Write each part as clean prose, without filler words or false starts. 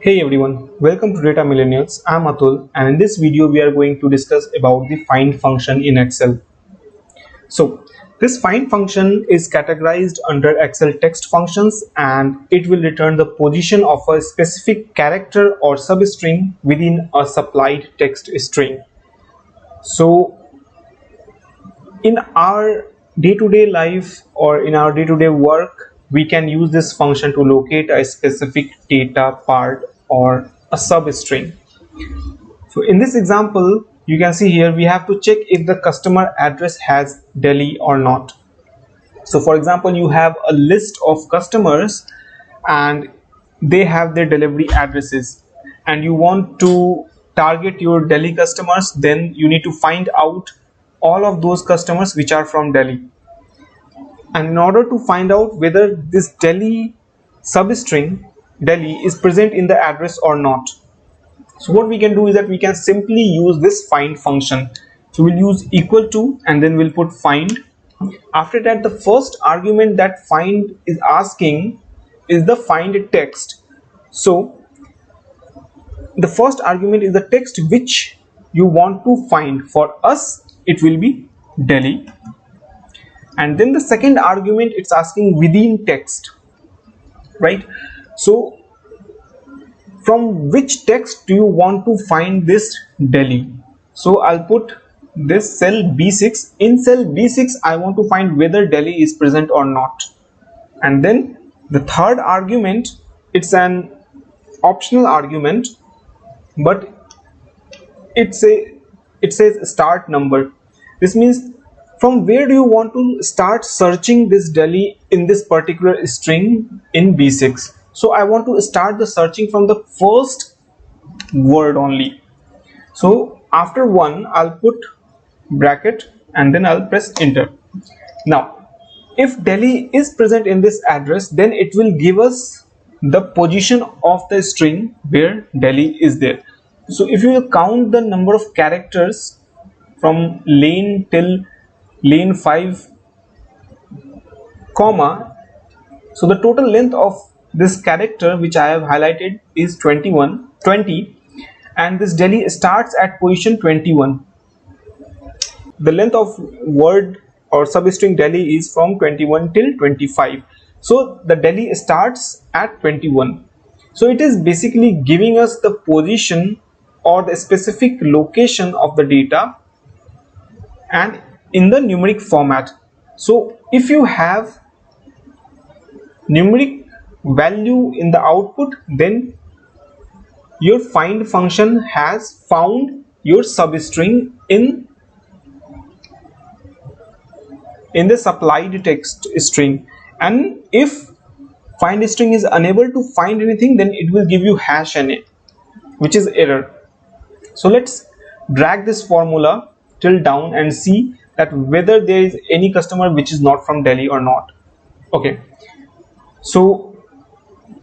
Hey everyone, welcome to Data Millennials. I'm Atul, and in this video we are going to discuss about the find function in Excel. So this find function is categorized under Excel text functions and it will return the position of a specific character or substring within a supplied text string. So in our day-to-day life or in our day-to-day work, we can use this function to locate a specific data part or a substring. So in this example, you can see here we have to check if the customer address has Delhi or not. So for example, you have a list of customers and they have their delivery addresses and you want to target your Delhi customers, then you need to find out all of those customers which are from Delhi. And in order to find out whether this Delhi substring Delhi is present in the address or not, so what we can do is that we can simply use this find function. So we'll use equal to and then we'll put find. After that, the first argument that find is asking is the find text. So the first argument is the text which you want to find. For us it will be Delhi, and then the second argument it's asking within text, right? So from which text do you want to find this Delhi? So I'll put this cell B6. In cell B6 I want to find whether Delhi is present or not. And then the third argument, it's an optional argument, but it says start number. This means from where do you want to start searching this Delhi in this particular string in B6. So I want to start the searching from the first word only. So after 1 I'll put bracket and then I'll press enter. Now if Delhi is present in this address, then it will give us the position of the string where Delhi is there. So if you will count the number of characters from lane till lane 5 comma, so the total length of this character which I have highlighted is 20, and this Delhi starts at position 21. The length of word or substring Delhi is from 21 till 25. So the Delhi starts at 21. So it is basically giving us the position or the specific location of the data and in the numeric format. So if you have numeric value in the output, then your find function has found your substring in the supplied text string. And if find string is unable to find anything, then it will give you -na, which is error. So let's drag this formula till down and see that whether there is any customer which is not from Delhi or not. Okay, so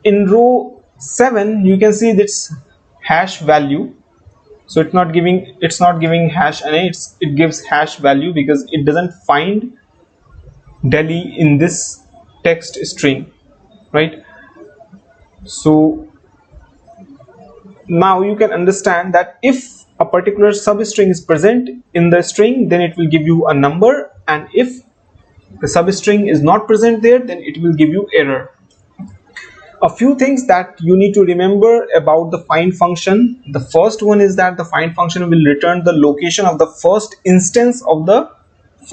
in row 7 you can see this hash value. So it's not giving -na, it gives hash value because it doesn't find Delhi in this text string, right? So now you can understand that if a particular substring is present in the string, then it will give you a number, and if the substring is not present there, then it will give you error. A few things that you need to remember about the find function. The first one is that the find function will return the location of the first instance of the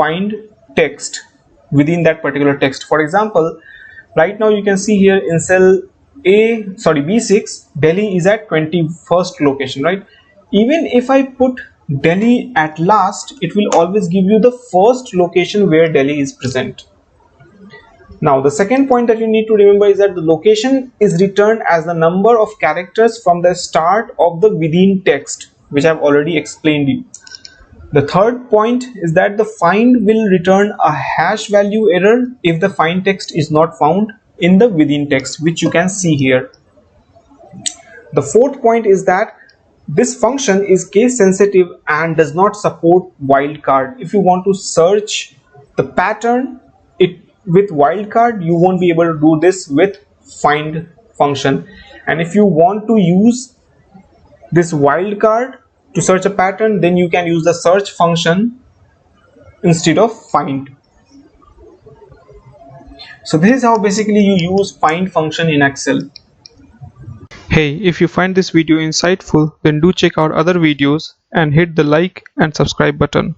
find text within that particular text. For example, right now you can see here in cell B6, Delhi is at 21st location, right? Even if I put Delhi at last, it will always give you the first location where Delhi is present. Now the second point that you need to remember is that the location is returned as the number of characters from the start of the within text, which I have already explained you. The third point is that the find will return a hash value error if the find text is not found in the within text, which you can see here. The fourth point is that this function is case sensitive and does not support wildcard. If you want to search the pattern with wildcard, you won't be able to do this with find function, and if you want to use this wildcard to search a pattern, then you can use the search function instead of find. So this is how basically you use find function in Excel. Hey, if you find this video insightful, then do check out other videos and hit the like and subscribe button.